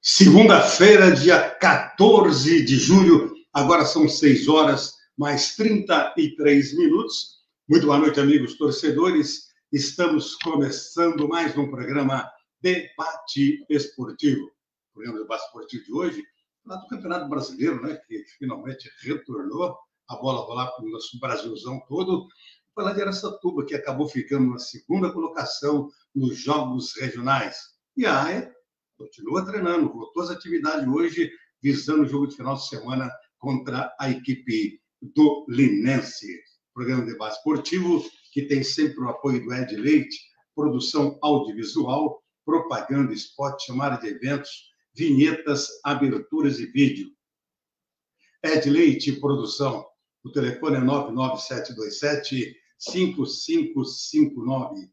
Segunda-feira, dia 14 de julho, agora são 6 horas mais 33 minutos. Muito boa noite, amigos torcedores. Estamos começando mais um programa Debate Esportivo. O programa Debate Esportivo de hoje, lá do Campeonato Brasileiro, né, que finalmente retornou, a bola rolar para o nosso Brasilzão todo. Falar de Araçatuba, que acabou ficando na segunda colocação nos jogos regionais. E a AIA continua treinando, voltou às atividades hoje, visando o jogo de final de semana contra a equipe do Linense. Programa de debate esportivo, que tem sempre o apoio do Ed Leite, produção audiovisual, propaganda, spot, chamada de eventos, vinhetas, aberturas e vídeo. Ed Leite, produção. O telefone é 99727-5559.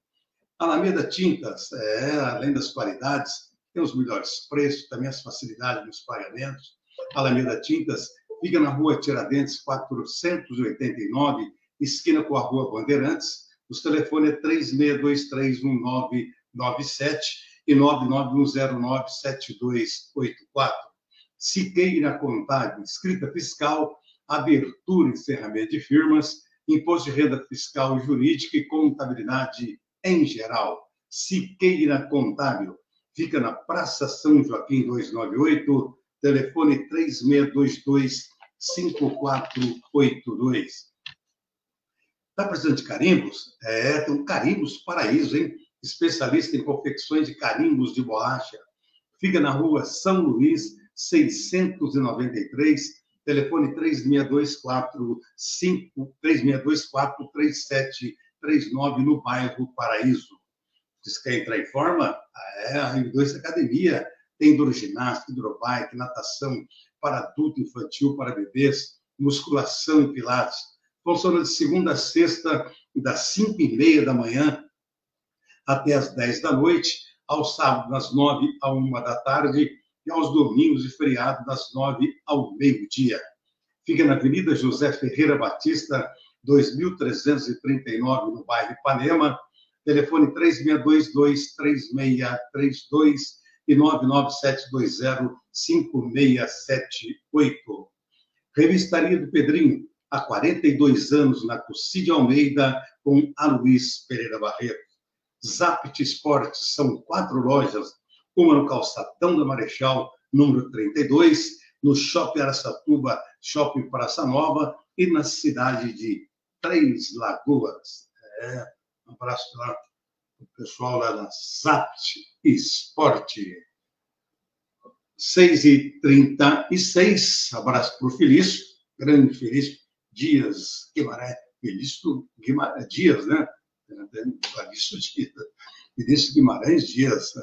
Alameda Tintas, além das qualidades, tem os melhores preços, também as facilidades nos pagamentos. Alameda Tintas fica na rua Tiradentes 489, esquina com a rua Bandeirantes. Os telefones é 36231997 e 991097284. Siqueira Contábil, escrita fiscal, abertura e encerramento de firmas, imposto de renda fiscal jurídica e contabilidade em geral. Siqueira Contábil. Fica na Praça São Joaquim 298, telefone 3622-5482. Está precisando de carimbos? Tem um Carimbos Paraíso, hein? Especialista em confecções de carimbos de borracha. Fica na rua São Luís, 693, telefone 3624-3739, no bairro Paraíso. Vocês querem entrar em forma? A M2 Academia tem hidroginástica, hidrobike, natação para adulto, infantil, para bebês, musculação e pilates. Funciona de segunda a sexta, das 5h30 da manhã até as 10 da noite, aos sábados das 9 à 1 da tarde e aos domingos e feriados das 9 ao meio-dia. Fica na Avenida José Ferreira Batista, 2339, no bairro Ipanema. Telefone 3622-3632 e 99720-5678. Revistaria do Pedrinho, há 42 anos, na Cocide Almeida, com Aloís Pereira Barreto. Zapt Esportes, são 4 lojas, uma no Calçadão da Marechal, número 32, no Shopping Araçatuba, Shopping Praça Nova e na cidade de Três Lagoas. Um abraço para o pessoal lá da Zapt Esporte. 6h36, abraço para o Felício, grande Felício Dias Guimarães. Felício Guimarães Dias, né? Felício Guimarães Dias,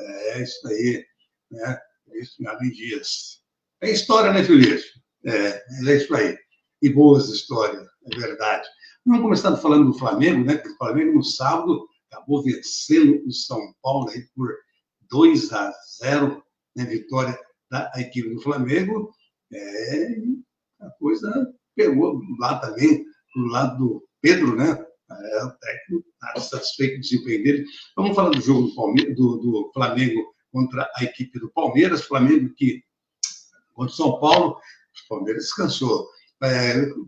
isso aí, né? Felício Guimarães Dias. É história, né, Felício? É isso aí. E boas histórias, é verdade. Vamos começar falando do Flamengo, né? O Flamengo, no sábado, acabou vencendo o São Paulo aí por 2-0, né? Vitória da equipe do Flamengo. A coisa pegou lá também, do lado do Pedro, né? O técnico está satisfeito com o desempenho dele. Vamos falar do jogo do Flamengo contra a equipe do Palmeiras. Flamengo que, contra o São Paulo, o Palmeiras descansou.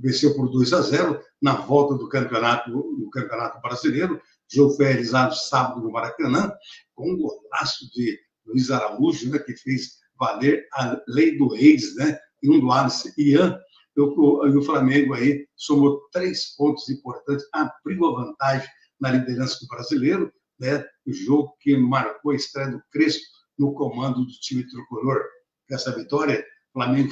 Venceu por 2-0 na volta do campeonato brasileiro. O jogo foi realizado sábado no Maracanã, com um golaço de Luiz Araújo, né, que fez valer a lei do ex, né, e um do Alisson Ian. E o Flamengo aí somou 3 pontos importantes, abriu a vantagem na liderança do brasileiro, né, o jogo que marcou a estreia do Crespo no comando do time tricolor. Com essa vitória, o Flamengo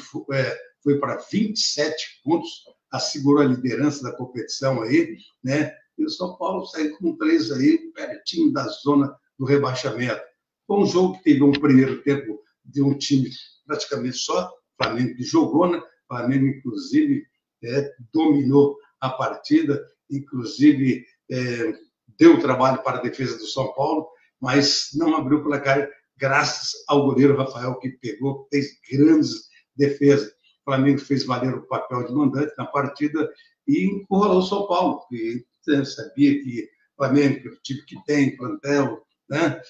foi para 27 pontos, assegurou a liderança da competição aí, né? E o São Paulo saiu com 3 aí, pertinho da zona do rebaixamento. Foi um jogo que teve um primeiro tempo de um time praticamente só, o Flamengo que jogou, né? O Flamengo, inclusive, dominou a partida, inclusive deu trabalho para a defesa do São Paulo, mas não abriu o placar, graças ao goleiro Rafael, que fez grandes defesas. O Flamengo fez valer o papel de mandante na partida e encurralou o São Paulo, que sabia que o Flamengo, que é o time que tem plantel, né,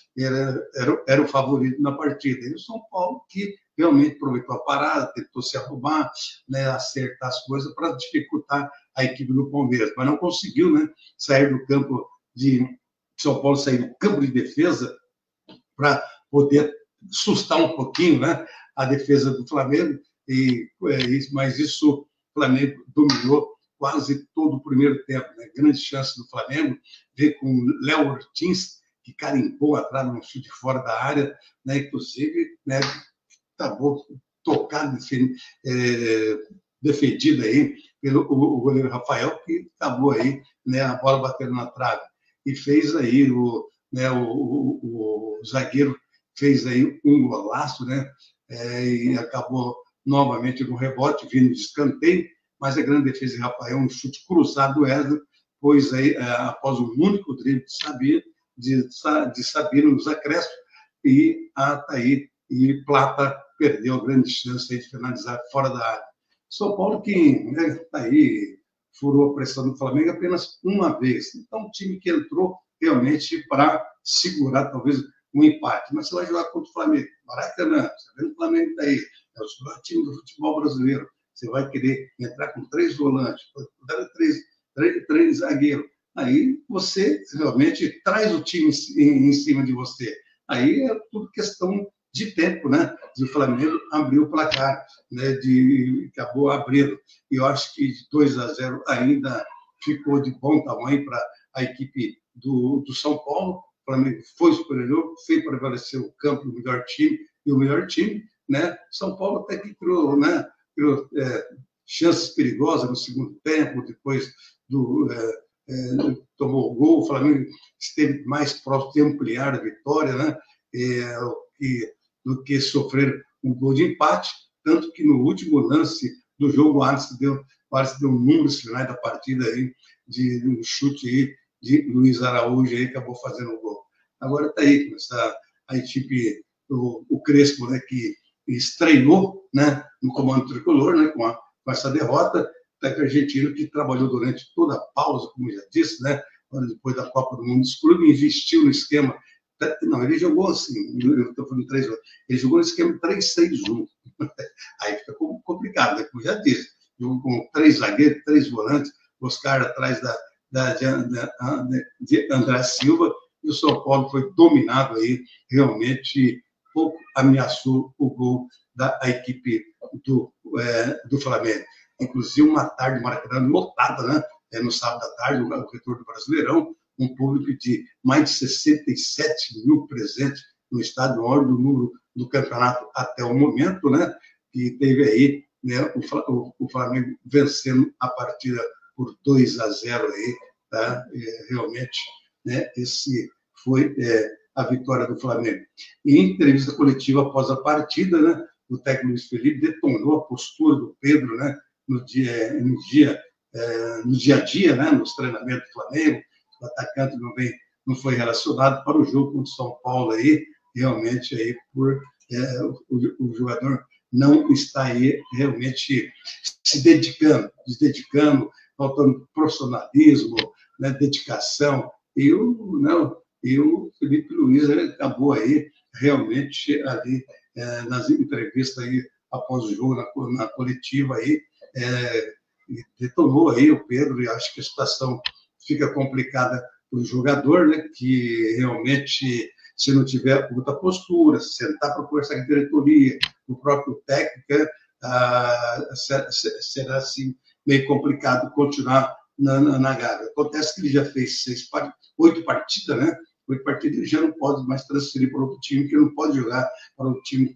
era o favorito na partida. E o São Paulo que realmente aproveitou a parada, tentou se arrumar, né, acertar as coisas para dificultar a equipe do Palmeiras, mas não conseguiu, né, sair do campo de São Paulo, sair do campo de defesa para poder sustar um pouquinho, né, a defesa do Flamengo, mas isso o Flamengo dominou quase todo o primeiro tempo. Né? Grande chance do Flamengo, ver com o Léo Ortiz, que carimbou atrás num chute fora da área, né? Inclusive, né, acabou tocado, defendido aí pelo o goleiro Rafael, que acabou aí, né, a bola batendo na trave. E fez aí, o zagueiro fez aí um golaço, né? E acabou novamente no rebote, vindo de escanteio, mas a grande defesa de Rafael, um chute cruzado do Wesley, pois aí, após um único drible de Sabino nos acréscimos, e Ataí e Plata perdeu a grande chance de finalizar fora da área. São Paulo que, né, aí furou a pressão do Flamengo apenas uma vez. Então, um time que entrou realmente para segurar talvez um empate. Mas você vai jogar contra o Flamengo. Maracanã, você vê o Flamengo está aí. É o melhor time do futebol brasileiro. Você vai querer entrar com 3 volantes, 3 zagueiros. Aí você realmente traz o time em cima de você. Aí é tudo questão de tempo, né? De o Flamengo abriu o placar, né? Acabou abrindo. E eu acho que 2-0 ainda ficou de bom tamanho para a equipe do São Paulo. O Flamengo foi superior, fez prevalecer o campo do melhor time, e o melhor time, né? São Paulo até que criou, né? Criou chances perigosas no segundo tempo, depois tomou o gol, o Flamengo esteve mais próximo de ampliar a vitória, né? Do que sofrer um gol de empate, tanto que no último lance do jogo o Alisson deu números finais da partida aí, de um chute aí de Luiz Araújo, aí acabou fazendo o gol. Agora está aí, a equipe, o Crespo, né, que estreou, né, no comando tricolor, né, com essa derrota, o argentino que trabalhou durante toda a pausa, como já disse, né, depois da Copa do Mundo dos Clubes, investiu no esquema. Não, ele jogou assim, eu estou falando 3 anos, ele jogou no esquema 3-6-1. Aí fica complicado, né? Como já disse, jogou com 3 zagueiros, 3 volantes, Oscar atrás de André Silva, e o São Paulo foi dominado aí, realmente pouco ameaçou o gol da equipe do Flamengo. Inclusive, uma tarde Maracanã lotada, né? No sábado à tarde, o retorno do Brasileirão, um público de mais de 67 mil presentes no estádio, o maior número do campeonato até o momento, né? E teve aí, né, o Flamengo vencendo a partida por 2-0 aí, tá? Realmente, né, esse foi a vitória do Flamengo. E em entrevista coletiva após a partida, né, o técnico Luiz Felipe detonou a postura do Pedro, né, no dia a dia, né, nos treinamentos do Flamengo. O atacante não foi relacionado para o jogo contra o São Paulo aí, realmente aí o jogador não está aí realmente se dedicando, faltando profissionalismo, né, dedicação, e o Felipe Luiz acabou aí realmente ali nas entrevistas aí após o jogo na coletiva aí, detonou aí o Pedro, e acho que a situação fica complicada para o jogador, né, que realmente, se não tiver muita postura, sentar para conversar com a diretoria, o próprio técnico, será assim meio complicado continuar na Gávea. Acontece que ele já fez 8 partidas, né? 8 partidas, ele já não pode mais transferir para outro time, que não pode jogar para outro time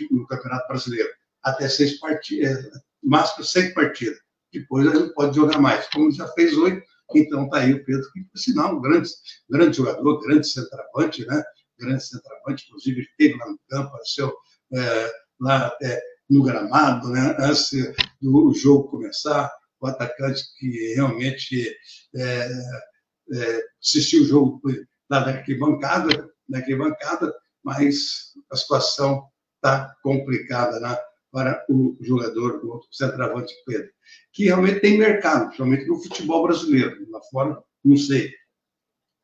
no Campeonato Brasileiro. Até 6 partidas, máximo 6 partidas. Depois ele não pode jogar mais. Como já fez 8, então está aí o Pedro, que, por sinal, um grande jogador, grande centroavante, né? Grande centroavante, inclusive ele esteve lá no campo, apareceu lá até no gramado, né? Antes do jogo começar, o atacante que realmente assistiu o jogo lá na arquibancada, mas a situação está complicada, né, para o jogador, o centroavante Pedro, que realmente tem mercado, principalmente no futebol brasileiro. Lá fora, não sei,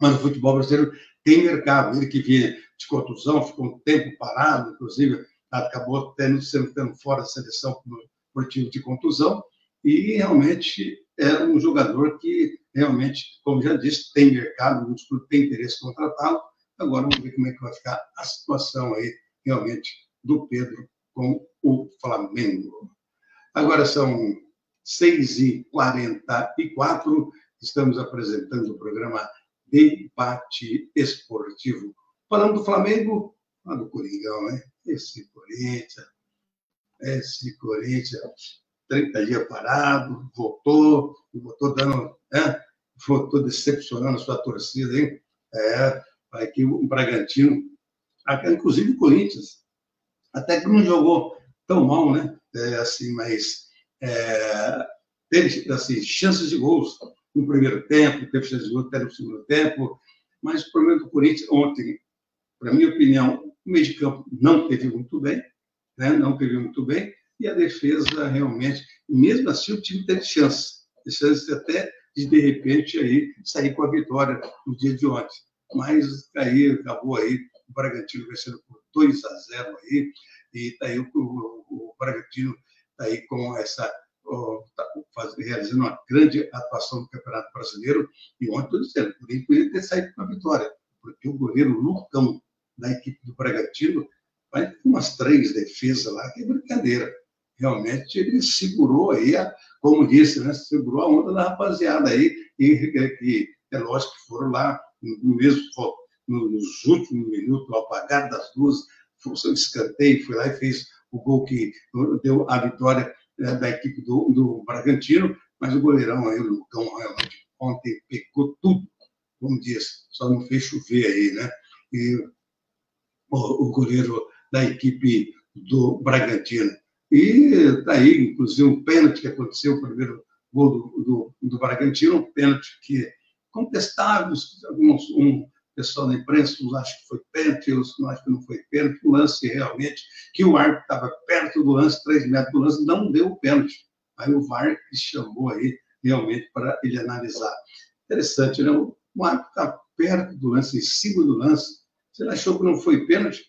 mas no futebol brasileiro tem mercado. Ele que vinha de contusão, ficou um tempo parado, inclusive acabou sendo fora da seleção por motivo de contusão, e realmente é um jogador que realmente, como já disse, tem mercado, o clube tem interesse em contratá-lo. Agora vamos ver como é que vai ficar a situação aí, realmente, do Pedro com o Flamengo. Agora são 6h44, estamos apresentando o programa Debate Esportivo. Falando do Flamengo, fala do Coringão, né? Esse Corinthians, 30 dias parado, voltou dando, né? Voltou decepcionando a sua torcida, hein? Aqui o Bragantino, inclusive o Corinthians, até que não jogou tão mal, né? Assim, mas teve assim, chances de gols no primeiro tempo, teve chances de gols até no segundo tempo, mas o problema do Corinthians ontem, para minha opinião, o meio de campo não teve muito bem, né? Não teve muito bem, e a defesa realmente, mesmo assim o time teve chance até de repente aí sair com a vitória no dia de ontem, mas aí acabou aí o Bragantino vencendo por 2-0 aí, e tá aí o Bragantino tá aí com essa realizando uma grande atuação no Campeonato Brasileiro, e ontem estou dizendo, ele poderia ter saído com a vitória, porque o goleiro Lucão da equipe do Bragantino vai ter umas 3 defesas lá, que é brincadeira. Realmente ele segurou aí, como disse, né, segurou a onda da rapaziada aí, e é lógico que foram lá nos últimos minutos, ao apagar das luzes, foi o seu escanteio, foi lá e fez o gol que deu a vitória da equipe do Bragantino, mas o goleirão aí, o Lucão, realmente ontem pegou tudo, como disse, só não fez chover aí, né? E o goleiro da equipe do Bragantino. E daí, inclusive, um pênalti que aconteceu, o primeiro gol do Bragantino, um pênalti que contestável, um pessoal da imprensa acha que foi pênalti, eu acho que não foi pênalti, o lance realmente, que o árbitro estava perto do lance, 3 metros do lance, não deu o pênalti. Aí o VAR chamou aí realmente para ele analisar. Interessante, né? O árbitro está perto do lance, em cima do lance. Você achou que não foi pênalti?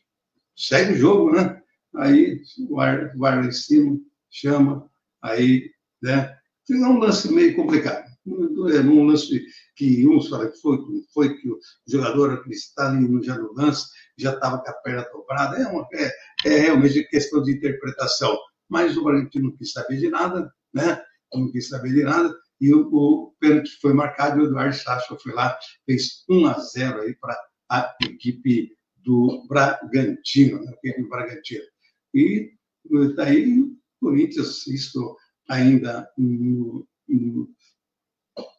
Segue o jogo, né? Aí o VAR em cima, chama, aí, né? É um lance meio complicado. Um lance que uns falam que foi que o jogador que está ali já no lance, já estava com a perna dobrada. É realmente questão de interpretação. Mas o Bragantino não quis saber de nada, né? Não quis saber de nada. E o pênalti foi marcado e o Eduardo Sacha foi lá, fez 1-0 aí para a equipe do Bragantino, né? A equipe do Bragantino. E daí o Corinthians, isso ainda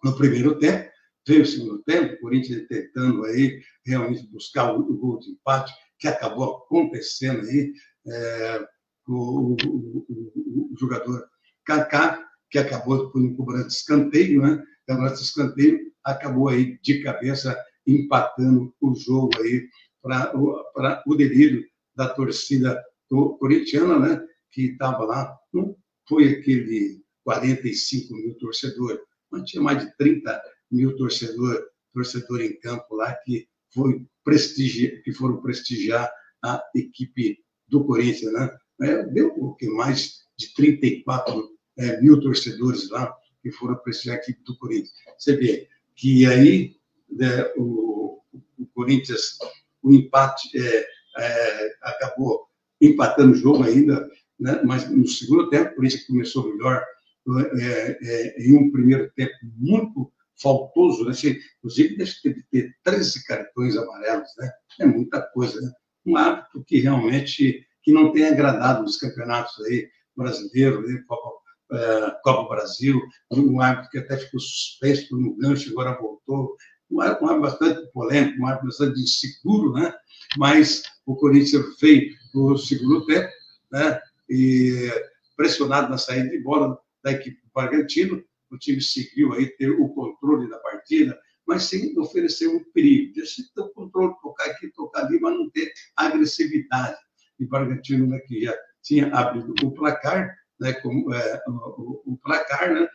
no primeiro tempo, veio o segundo tempo, o Corinthians tentando aí realmente buscar o gol de empate, que acabou acontecendo aí, o jogador Kaká, que acabou por um cobrança de escanteio, né? Cobrança de escanteio, acabou aí de cabeça empatando o jogo aí para o delírio da torcida corintiana, né? Que estava lá, não foi aquele 45 mil torcedores, mas tinha mais de 30 mil torcedor em campo lá que foram prestigiar a equipe do Corinthians, né? Deu mais de 34 mil torcedores lá que foram prestigiar a equipe do Corinthians. Você vê que aí, né, o Corinthians, o empate acabou empatando o jogo ainda, né? Mas no segundo tempo, o Corinthians começou melhor, em um primeiro tempo muito faltoso, né? Inclusive teve que ter 13 cartões amarelos, né? É muita coisa, né? Um árbitro que realmente que não tem agradado nos campeonatos aí brasileiros, né? Copa Brasil, um árbitro que até ficou suspenso no gancho, agora voltou, um árbitro bastante polêmico, um árbitro bastante inseguro, né? Mas o Corinthians fez no segundo tempo, né? E pressionado na saída de bola da equipe do Bragantino, o time seguiu aí ter o controle da partida, mas sem oferecer um perigo. Deixa ter o controle, tocar aqui, tocar ali, mas não ter agressividade. E o Bragantino, né, que já tinha abrido o placar, né, o placar, né,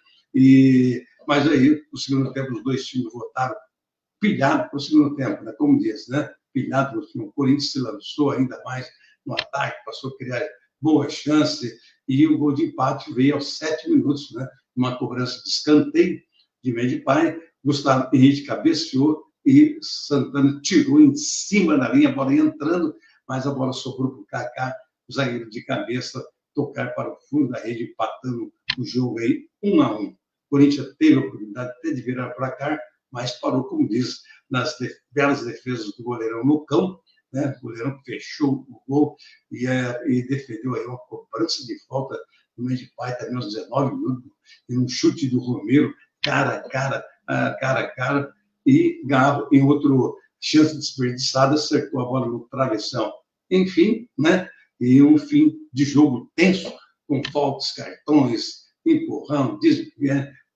mas aí, no segundo tempo, os dois times voltaram pilhado para o segundo tempo, né? Como diz, né? Pilhado para o segundo. O Corinthians se lançou ainda mais no ataque, passou a criar boa chance, e o gol de empate veio aos 7 minutos, né? Uma cobrança de escanteio de Mendipai, Gustavo Henrique cabeceou e Santana tirou em cima da linha, a bola ia entrando, mas a bola sobrou para o Kaká, o zagueiro de cabeça, tocar para o fundo da rede, empatando o jogo aí 1-1. O Corinthians teve a oportunidade até de virar para cá, mas parou, como diz, nas belas defesas do goleirão no campo, né? O goleirão fechou o gol e defendeu aí uma cobrança de falta no meio de pai, também aos 19 minutos, e um chute do Romero, cara a cara, e Galo, em outro chance desperdiçada, acertou a bola no travessão. Enfim, né? E um fim de jogo tenso, com faltas, cartões, empurrão,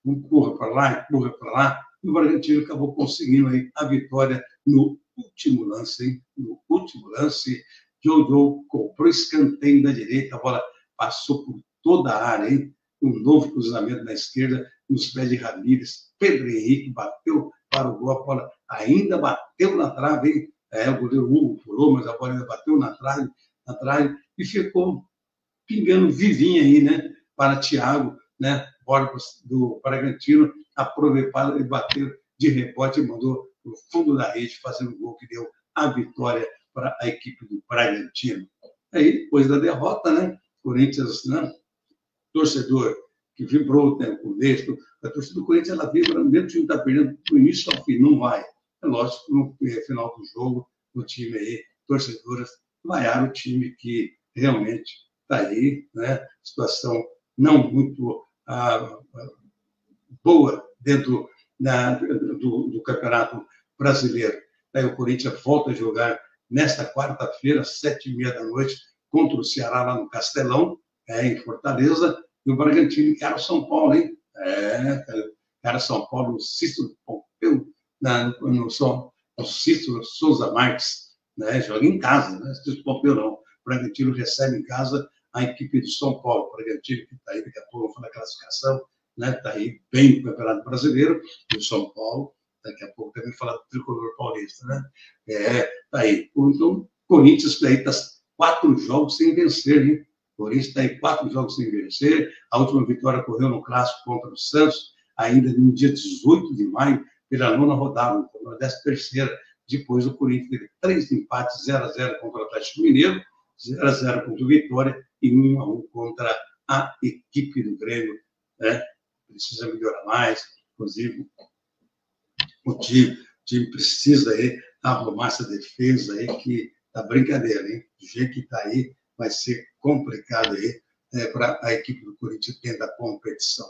empurra para lá, e o Bragantino acabou conseguindo aí a vitória no último lance, hein? No último lance, Jojo comprou escanteio da direita, a bola passou por toda a área, hein? Um novo cruzamento na esquerda, nos pés de Ramírez, Pedro Henrique bateu para o gol, a bola ainda bateu na trave, hein? O goleiro Hugo pulou, mas a bola ainda bateu na trave, e ficou pingando vivinha aí, né? Para Thiago, né? Borges do Bragantino, aproveitou e bateu de rebote e mandou no fundo da rede, fazendo o gol que deu a vitória para a equipe do Bragantino. Aí, depois da derrota, né? Corinthians, né? Torcedor que vibrou o tempo começo, a torcida do Corinthians, ela vibra, mesmo o time está perdendo do início ao fim, não vai. É lógico que no final do jogo, o time aí, torcedores, vaiaram o time que realmente está aí, né? Situação não muito boa dentro do Campeonato Brasileiro. Aí o Corinthians volta a jogar nesta quarta-feira, às 7h30 da noite, contra o Ceará, lá no Castelão, em Fortaleza, e o Bragantino encara o São Paulo, hein? Encara São Paulo, no Cícero Pompeu, no Cícero Souza Marques, né? Joga em casa, né? Cícero Pompeu não. O Bragantino recebe em casa a equipe do São Paulo. O Bragantino, que está aí, daqui a pouco vamos falar da classificação, né? Está aí bem no Campeonato Brasileiro, e o São Paulo, daqui a pouco também falar do tricolor paulista, né? Está aí. Então, o Corinthians aí está 4 jogos sem vencer, hein? O Corinthians está aí 4 jogos sem vencer. A última vitória ocorreu no clássico contra o Santos, ainda no dia 18 de maio, pela 9ª rodada, então, na 13ª. Depois o Corinthians teve 3 empates, 0-0 contra o Atlético Mineiro, 0-0 contra o Vitória e 1-1 contra a equipe do Grêmio, né? Precisa melhorar mais, inclusive o time precisa aí arrumar essa defesa aí, que tá brincadeira, hein? Do jeito que está aí, vai ser complicado aí para a equipe do Corinthians dentro da competição.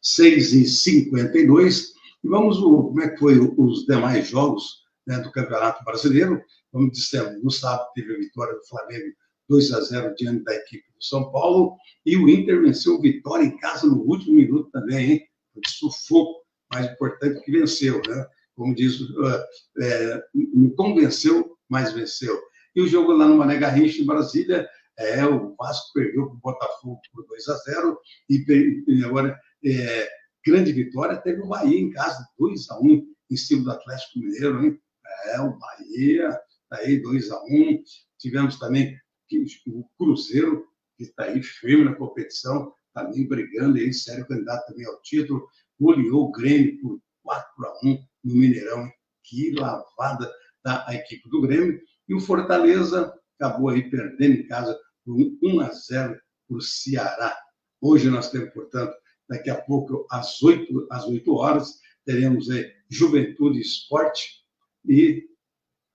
6h52, e vamos ver como é que foi os demais jogos, né, do Campeonato Brasileiro. Como dissemos, no sábado teve a vitória do Flamengo 2-0 diante da equipe do São Paulo, e o Inter venceu o Vitória em casa no último minuto também, hein? Foi de sufoco, mais importante que venceu, né? Como diz, não convenceu, mas venceu. E o jogo lá no Mané Garrincha, em Brasília, o Vasco perdeu para o Botafogo por 2-0, e agora, grande vitória, teve o Bahia em casa, 2-1, em cima do Atlético Mineiro, hein? O Bahia, está aí 2-1. Tivemos também o Cruzeiro, que está aí firme na competição, também brigando aí, sério candidato também ao título, goleou o Grêmio por 4-1 no Mineirão. Que lavada da equipe do Grêmio. E o Fortaleza acabou aí perdendo em casa por 1-0 para o Ceará. Hoje nós temos, portanto, daqui a pouco, às 8 horas, teremos aí Juventude Esporte e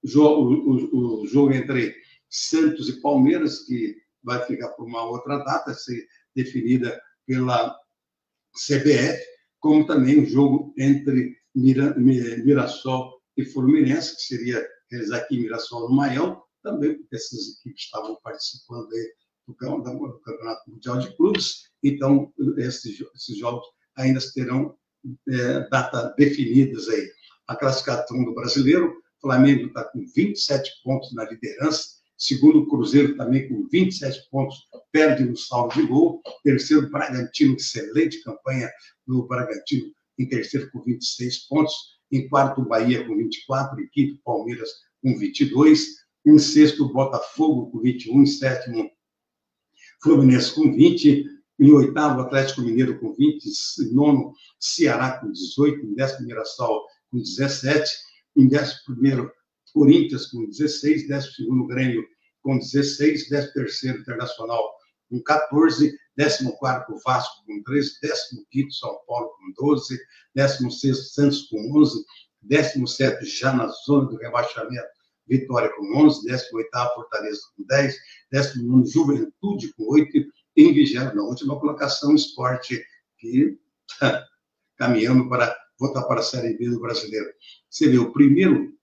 o jogo entre Santos e Palmeiras, que vai ficar por uma outra data, ser definida pela CBF, como também o jogo entre Mirassol e Fluminense, que seria realizar aqui em Mirassol no Maião, também porque essas equipes estavam participando aí do Campeonato Mundial de Clubes, então esses jogos ainda terão data definidas aí. A classificação do brasileiro, o Flamengo está com 27 pontos na liderança, segundo o Cruzeiro também com 27 pontos, perde no saldo de gol, terceiro Bragantino, excelente campanha do Bragantino, em terceiro com 26 pontos, Em quarto, o Bahia com 24. Em quinto, Palmeiras com 22. Em sexto, Botafogo com 21. Em sétimo, Fluminense com 20. Em oitavo, Atlético Mineiro com 20. Em nono, Ceará com 18. Em décimo, Mirassol com 17. Em décimo primeiro, Corinthians com 16. Décimo segundo, Grêmio com 16. Décimo terceiro, Internacional com 14. 14º, Vasco com 13. 15º, São Paulo com 12. 16º, Santos com 11. 17º, já na zona do rebaixamento, Vitória com 11. 18º, Fortaleza com 10. 19º, Juventude com 8. E em 20º, na última colocação, Sport, que está caminhando para voltar para a Série B do Brasileiro. Você vê, o primeiro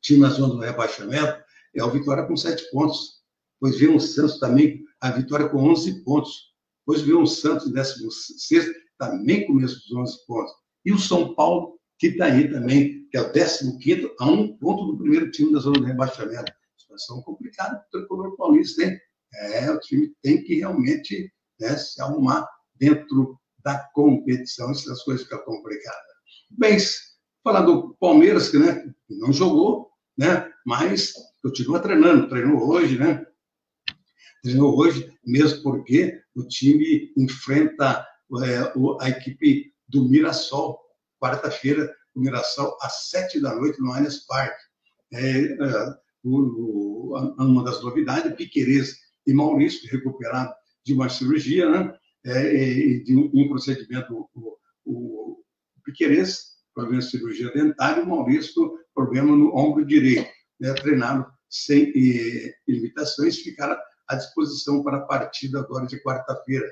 time na zona do rebaixamento é o Vitória com 7 pontos. Depois vem o Santos também, a Vitória com 11 pontos. Depois vem o Santos, 16º, também com os mesmos 11 pontos. E o São Paulo, que está aí também, que é o 15º, a 1 ponto do primeiro time da zona do rebaixamento. Situação complicada para o tricolor paulista, hein? O time tem que realmente, né, se arrumar dentro da competição, essas coisas ficam complicadas. Bem, falar do Palmeiras, que, né, não jogou, né, mas continua treinando, treinou hoje, né? Treinou hoje, mesmo porque o time enfrenta a equipe do Mirassol, quarta-feira, o Mirassol, às 7h no Allianz Parque. Uma das novidades, Piquerez e Maurício, recuperado de uma cirurgia, né? De um procedimento, o Piquerez, problema de cirurgia dentária, e o Maurício, problema no ombro direito, né? Treinado sem limitações, ficaram à disposição para a partida agora de quarta-feira.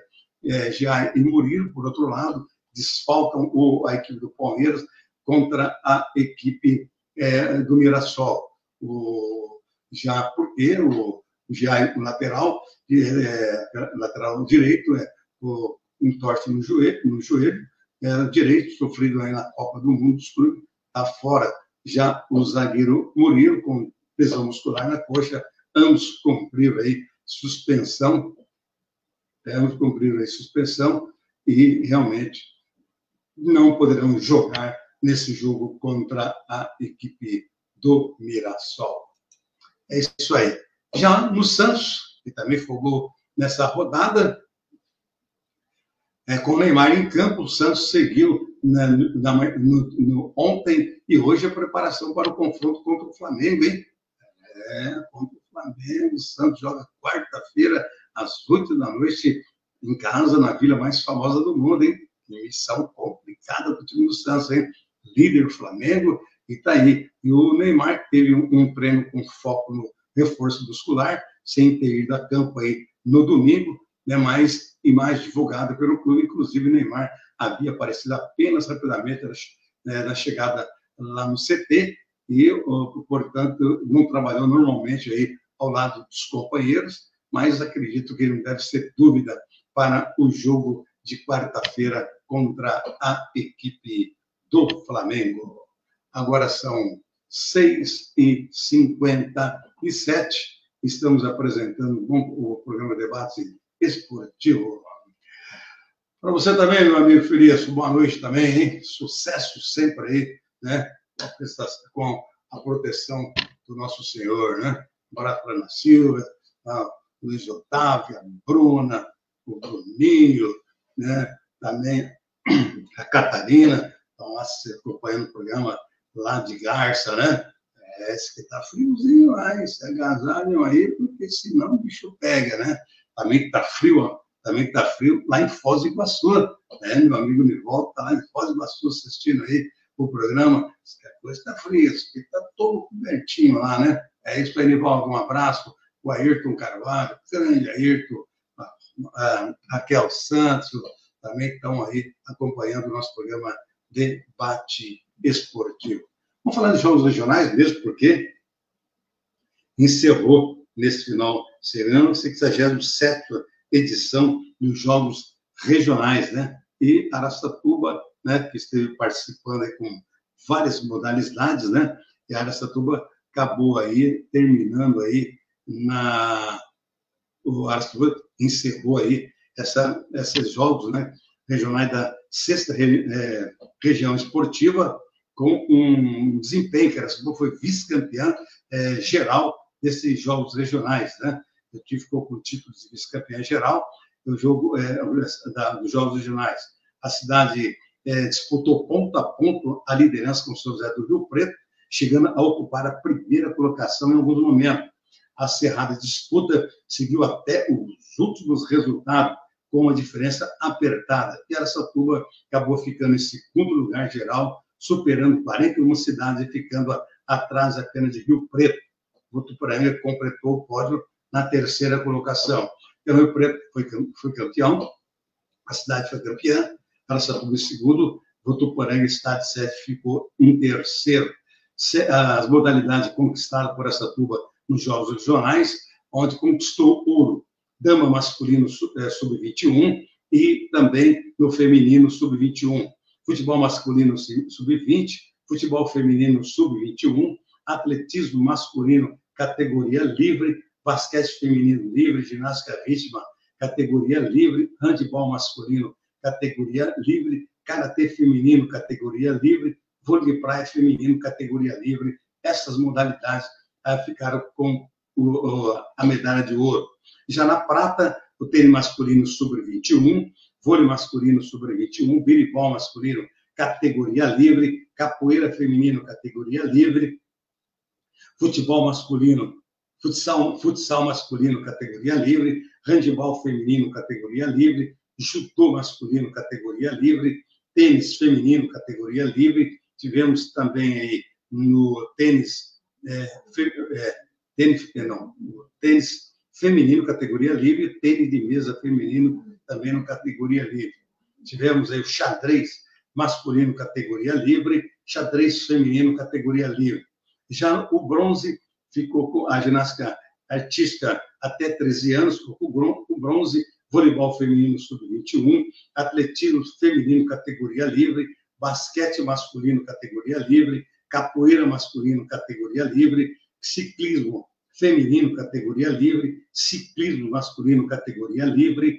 Já e Murilo, por outro lado, desfalcam a equipe do Palmeiras contra a equipe do Mirassol. Já porque o lateral direito, entorse no joelho direito, sofrido aí na Copa do Mundo dos Clubes, está fora. Já o zagueiro Murilo, com lesão muscular na coxa, ambos cumpriram aí suspensão, e realmente não poderão jogar nesse jogo contra a equipe do Mirassol. É isso aí. Já no Santos, que também fogou nessa rodada, com o Neymar em campo, o Santos seguiu ontem e hoje a preparação para o confronto contra o Flamengo, hein? Contra o Flamengo, o Santos joga quarta-feira, às 20h, em casa, na vila mais famosa do mundo, hein? Missão complicada do time do Santos, hein? Líder Flamengo, e está aí. E o Neymar teve um treino com foco no reforço muscular, sem ter ido a campo aí no domingo, né? Mas imagem divulgada pelo clube, inclusive o Neymar havia aparecido apenas rapidamente na chegada lá no CT, e, portanto, não trabalhou normalmente aí ao lado dos companheiros, mas acredito que ele não deve ser dúvida para o jogo de quarta-feira contra a equipe do Flamengo. Agora são 6h57, estamos apresentando o programa Debate Esportivo. Para você também, meu amigo Felício, boa noite também, hein? Sucesso sempre aí, né? Com a proteção do nosso Senhor, né? Um abraço para a Ana Silva, a Luiz Otávio, a Bruna, o Bruninho, né? Também a Catarina, estão lá acompanhando o programa lá de Garça, né? Esse que está friozinho lá, se agasalham aí, porque senão o bicho pega, né? Também está frio lá em Foz do Iguaçu, né? Meu amigo Nivaldo está lá em Foz do Iguaçu assistindo aí o programa. A coisa está fria, está todo cobertinho lá, né? É isso aí, Nivaldo, um abraço. O Ayrton Carvalho, grande Ayrton, a Raquel Santos, também estão aí acompanhando o nosso programa Debate Esportivo. Vamos falar de jogos regionais mesmo, porque encerrou nesse final de semana a 67ª edição dos Jogos Regionais, né? E Araçatuba, né, que esteve participando aí com várias modalidades, né? E Araçatuba acabou aí, terminando aí o Araçatuba encerrou aí esses jogos, né, regionais da 6ª região esportiva, com um desempenho, que Araçatuba foi vice-campeã geral desses jogos regionais, né? O time ficou com o título de vice-campeã geral do jogo, dos jogos regionais. A cidade disputou ponto a ponto a liderança com o São José do Rio Preto, chegando a ocupar a primeira colocação em alguns momentos. A acirrada disputa seguiu até os últimos resultados, com uma diferença apertada. E Araçatuba acabou ficando em segundo lugar geral, superando 41 cidades e ficando atrás apenas de Rio Preto. Votuporanga completou o pódio na terceira colocação. O Rio Preto foi campeão, a cidade foi campeã, Araçatuba em segundo, Votuporanga, estado de sede, ficou em terceiro. As modalidades conquistadas por Araçatuba nos Jogos Regionais, onde conquistou ouro, dama masculino sub-21 e também no feminino sub-21. Futebol masculino sub-20, futebol feminino sub-21, atletismo masculino categoria livre, basquete feminino livre, ginástica rítmica categoria livre, handebol masculino categoria livre, karatê feminino categoria livre, vôlei de praia feminino categoria livre. Essas modalidades ficaram com a medalha de ouro. Já na prata, o tênis masculino sub-21, vôlei masculino sub-21, biribol masculino categoria livre, capoeira feminino categoria livre, futsal masculino categoria livre, handebol feminino categoria livre, judô masculino categoria livre, tênis feminino categoria livre. Tivemos também aí no tênis feminino categoria livre, tênis de mesa feminino também no categoria livre. Tivemos aí o xadrez masculino categoria livre, xadrez feminino categoria livre. Já o bronze ficou com a ginástica artística até 13 anos, ficou com o bronze, voleibol feminino sub-21, atletismo feminino categoria livre, basquete masculino categoria livre, capoeira masculino categoria livre, ciclismo feminino categoria livre, ciclismo masculino categoria livre,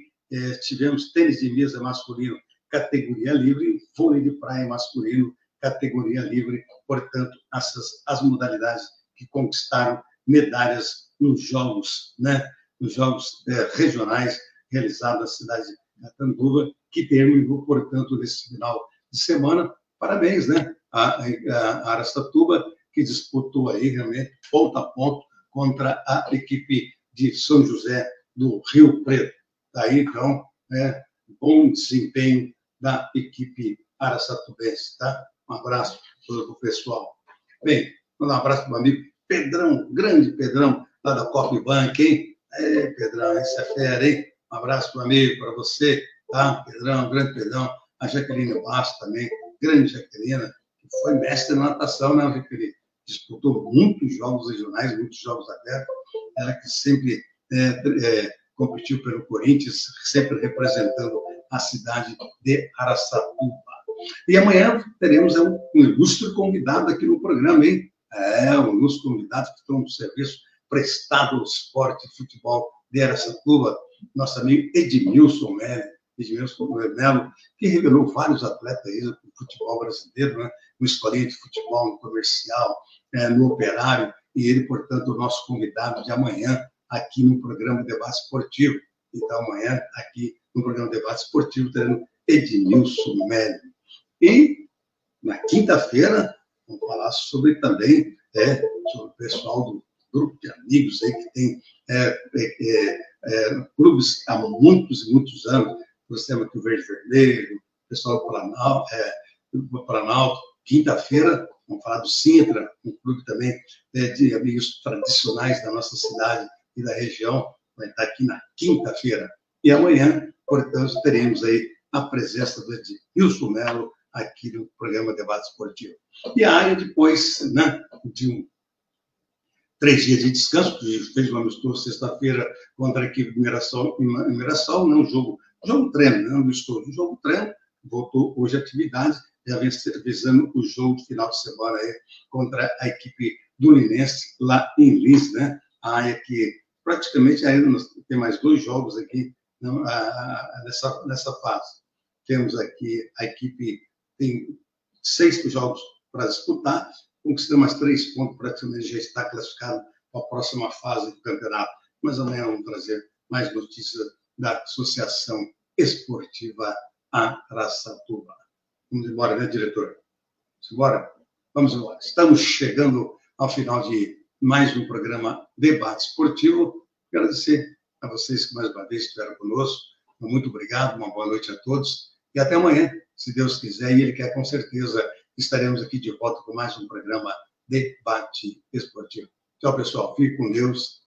tivemos tênis de mesa masculino categoria livre, vôlei de praia masculino categoria livre. Portanto, as modalidades que conquistaram medalhas nos jogos, né, nos jogos regionais realizados na cidade de Catanduva, que terminou, portanto, nesse final de semana. Parabéns, né, a Araçatuba, que disputou aí realmente ponto a ponto contra a equipe de São José do Rio Preto. Daí, então, bom desempenho da equipe araçatubense, tá? Um abraço para o pessoal. Bem, mandar um abraço para o amigo Pedrão, grande Pedrão, lá da Copbank, hein? Pedrão, esse é fera, hein? Um abraço para o amigo, para você, tá? Pedrão, grande Pedrão. A Jaqueline Bastos também, grande Jaqueline, que foi mestre na natação, né, Jaqueline? Disputou muitos jogos regionais, muitos jogos abertos. Ela que sempre competiu pelo Corinthians, sempre representando a cidade de Araçatuba. E amanhã teremos um ilustre convidado aqui no programa, hein? Um ilustre convidado que tem um serviço prestado ao esporte e futebol de Araçatuba, nosso amigo Edmilson Melo, que revelou vários atletas aí do futebol brasileiro, né? No escolinha de futebol, no comercial, no operário, e ele, portanto, o nosso convidado de amanhã aqui no programa Debate Esportivo. Então, amanhã, aqui no programa Debate Esportivo, teremos Edmilson Melo. E, na quinta-feira, vamos falar sobre também, sobre o pessoal do grupo de amigos aí que tem clubes há muitos e muitos anos. Nós temos aqui o Verde Vermelho, o pessoal do Planalto. Quinta-feira, vamos falar do Sintra, um clube também de amigos tradicionais da nossa cidade e da região. Vai estar aqui na quinta-feira. E amanhã, portanto, teremos aí a presença do Edmilson Melo aqui no programa Debate Esportivo. E a área, depois, né, de 3 dias de descanso, que fez uma mistura sexta-feira contra a equipe de Mirassol, né, um jogo treino, né, um estudo, um jogo treino, voltou hoje a atividade, já visando o jogo de final de semana aí, contra a equipe do Linense, lá em Lins, né, a área que praticamente ainda tem mais 2 jogos aqui nessa fase. Temos aqui a equipe, tem 6 jogos para disputar, conquistou mais 3 pontos, praticamente já está classificado para a próxima fase do campeonato. Mas amanhã vamos trazer mais notícias da Associação Esportiva Araçatuba. Vamos embora, né, diretor? Vamos embora? Vamos embora. Estamos chegando ao final de mais um programa Debate Esportivo. Quero agradecer a vocês que mais uma vez estiveram conosco. Muito obrigado, uma boa noite a todos. E até amanhã, se Deus quiser, e Ele quer, com certeza, estaremos aqui de volta com mais um programa Debate Esportivo. Tchau, pessoal. Fique com Deus.